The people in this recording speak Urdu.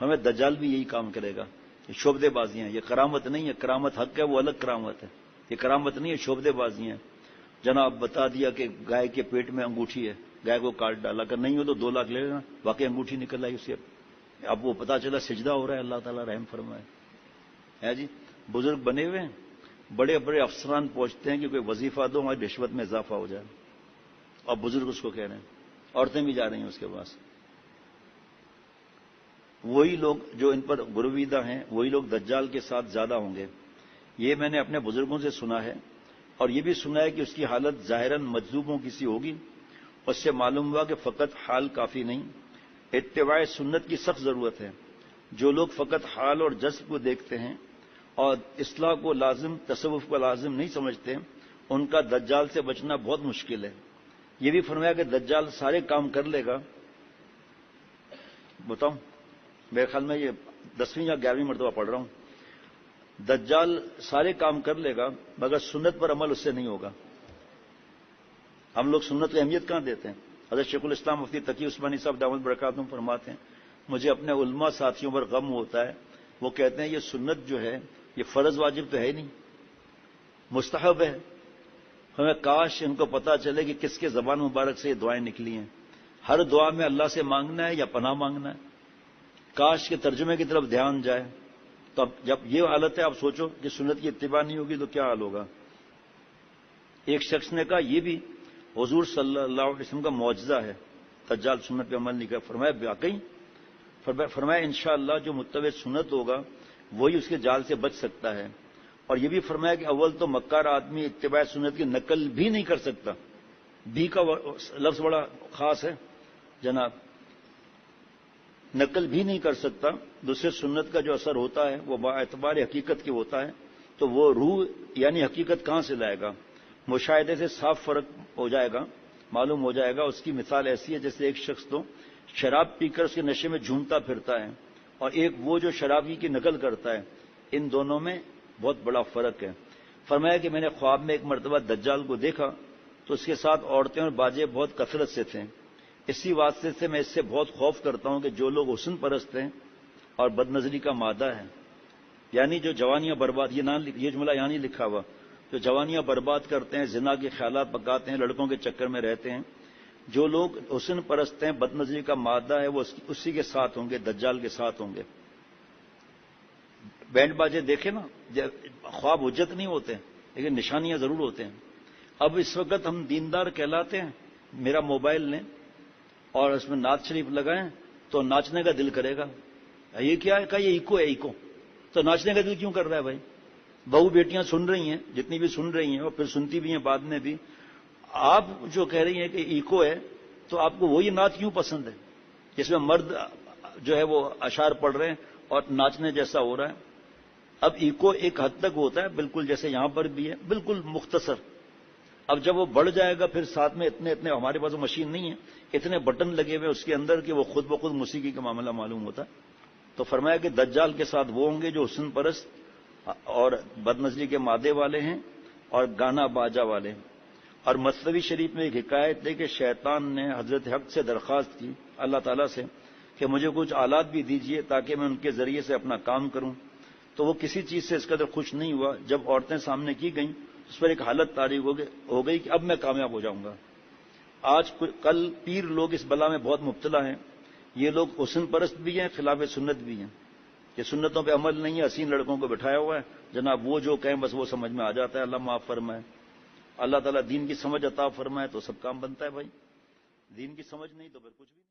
ہمیں دجال بھی یہی کام کرے گا. یہ شعبدے بازیاں ہیں, یہ کرامت نہیں ہے. کرامت حق ہے, وہ الگ کرامت ہے. یہ کرامت نہیں ہے, شعبدے بازیاں ہیں. جناب بتا دیا کہ گائے کے پیٹ میں انگوٹھی ہے, گائے کو کاٹ ڈالا, اگر نہیں ہو تو 2 لاکھ لے لینا, واقعی انگوٹھی نکل آئی اسے. اب وہ پتا چلا سجدہ ہو رہا ہے, اللہ تعالیٰ رحم فرمائے. ہے جی, بزرگ بنے ہوئے ہیں, بڑے بڑے افسران پہنچتے ہیں کہ کوئی وظیفہ دو, ہماری رشوت میں اضافہ ہو جائے, اور بزرگ اس کو کہہ رہے ہیں. عورتیں بھی جا رہی ہیں اس کے پاس. وہی لوگ جو ان پر گرویدہ ہیں, وہی لوگ دجال کے ساتھ زیادہ ہوں گے. یہ میں نے اپنے بزرگوں سے سنا ہے, اور یہ بھی سنا ہے کہ اس کی حالت ظاہراً مجذوبوں کی سی ہوگی. اس سے معلوم ہوا کہ فقط حال کافی نہیں, اتباع سنت کی سخت ضرورت ہے. جو لوگ فقط حال اور جذب کو دیکھتے ہیں اور اصلاح کو لازم, تصوف کو لازم نہیں سمجھتے, ان کا دجال سے بچنا بہت مشکل ہے. یہ بھی فرمایا کہ دجال سارے کام کر لے گا. بتاؤں, میرے خیال میں یہ 10ویں یا 11ویں مرتبہ پڑھ رہا ہوں. دجال سارے کام کر لے گا مگر سنت پر عمل اس سے نہیں ہوگا. ہم لوگ سنت کی اہمیت کہاں دیتے ہیں؟ حضرت شیخ الاسلام مفتی تقی عثمانی صاحب دامت برکاتہم فرماتے ہیں, مجھے اپنے علماء ساتھیوں پر غم ہوتا ہے. وہ کہتے ہیں یہ سنت جو ہے یہ فرض واجب تو ہے ہی نہیں, مستحب ہے. ہمیں کاش ان کو پتا چلے کہ کس کے زبان مبارک سے یہ دعائیں نکلی ہیں. ہر دعا میں اللہ سے مانگنا ہے یا پناہ مانگنا ہے؟ کاش کے ترجمے کی طرف دھیان جائے. تو اب جب یہ حالت ہے, آپ سوچو کہ سنت کی اتباع نہیں ہوگی تو کیا حال ہوگا. ایک شخص نے کہا یہ بھی حضور صلی اللہ علیہ وسلم کا معجزہ ہے, دجال سنت پہ عمل نہیں کر. فرمایا واقعی؟ فرمایا انشاءاللہ جو متبع سنت ہوگا وہی اس کے جال سے بچ سکتا ہے. اور یہ بھی فرمایا کہ اول تو مکار آدمی اتباع سنت کی نقل بھی نہیں کر سکتا. بھی کا لفظ بڑا خاص ہے جناب, نقل بھی نہیں کر سکتا. دوسرے سنت کا جو اثر ہوتا ہے وہ با اعتبار حقیقت کے ہوتا ہے, تو وہ روح یعنی حقیقت کہاں سے لائے گا؟ مشاہدے سے صاف فرق ہو جائے گا, معلوم ہو جائے گا. اس کی مثال ایسی ہے جیسے ایک شخص تو شراب پی کر اس کے نشے میں جھومتا پھرتا ہے, اور ایک وہ جو شرابی کی نقل کرتا ہے. ان دونوں میں بہت بڑا فرق ہے. فرمایا کہ میں نے خواب میں ایک مرتبہ دجال کو دیکھا تو اس کے ساتھ عورتیں اور باجے بہت کثرت سے تھے. اسی واسطے سے میں اس سے بہت خوف کرتا ہوں کہ جو لوگ حسن پرست ہیں اور بد نظری کا مادہ ہے, یعنی جو جوانیاں برباد, یہ جملہ یہاں نہیں لکھا ہوا, جو جوانیاں برباد کرتے ہیں, زنا کے خیالات پکاتے ہیں, لڑکوں کے چکر میں رہتے ہیں, جو لوگ حسن پرست ہیں, بد نظری کا مادہ ہے, وہ اسی کے ساتھ ہوں گے, دجال کے ساتھ ہوں گے. بینڈ باجے دیکھے نا, خواب حجت نہیں ہوتے لیکن نشانیاں ضرور ہوتے ہیں. اب اس وقت ہم دیندار کہلاتے ہیں, میرا موبائل لیں اور اس میں نعت شریف لگائیں تو ناچنے کا دل کرے گا. یہ کیا ہے؟ کہ یہ ایکو ہے, ایکو. تو ناچنے کا دل کیوں کر رہا ہے بھائی؟ بہو بیٹیاں سن رہی ہیں, جتنی بھی سن رہی ہیں, اور پھر سنتی بھی ہیں بعد میں بھی. آپ جو کہہ رہی ہیں کہ ایکو ہے, تو آپ کو وہی نعت کیوں پسند ہے جس میں مرد جو ہے وہ اشعار پڑھ رہے ہیں اور ناچنے جیسا ہو رہا ہے؟ اب ایکو ایک حد تک ہوتا ہے, بالکل جیسے یہاں پر بھی ہے, بالکل مختصر. اب جب وہ بڑھ جائے گا پھر ساتھ میں اتنے ہمارے پاس مشین نہیں ہے, اتنے بٹن لگے ہوئے اس کے اندر کہ وہ خود بخود موسیقی کا معاملہ معلوم ہوتا ہے. تو فرمایا کہ دجال کے ساتھ وہ ہوں گے جو حسن پرست اور بد نظری کے مادے والے ہیں اور گانا باجا والے ہیں. اور مثنوی شریف میں ایک حکایت ہے کہ شیطان نے حضرت حق سے درخواست کی اللہ تعالیٰ سے کہ مجھے کچھ آلات بھی دیجیے تاکہ میں ان کے ذریعے سے اپنا کام کروں. تو وہ کسی چیز سے اس قدر خوش نہیں ہوا. جب عورتیں سامنے کی گئیں اس پر ایک حالت طاری ہو گئی کہ اب میں کامیاب ہو جاؤں گا. آج کل پیر لوگ اس بلا میں بہت مبتلا ہیں. یہ لوگ حسن پرست بھی ہیں, خلاف سنت بھی ہیں. یہ سنتوں پہ عمل نہیں ہے, حسین لڑکوں کو بٹھایا ہوا ہے, جناب وہ جو کہیں بس وہ سمجھ میں آ جاتا ہے. اللہ معاف فرمائے. اللہ تعالیٰ دین کی سمجھ عطا فرمائے تو سب کام بنتا ہے بھائی. دین کی سمجھ نہیں تو پھر کچھ بھی نہیں.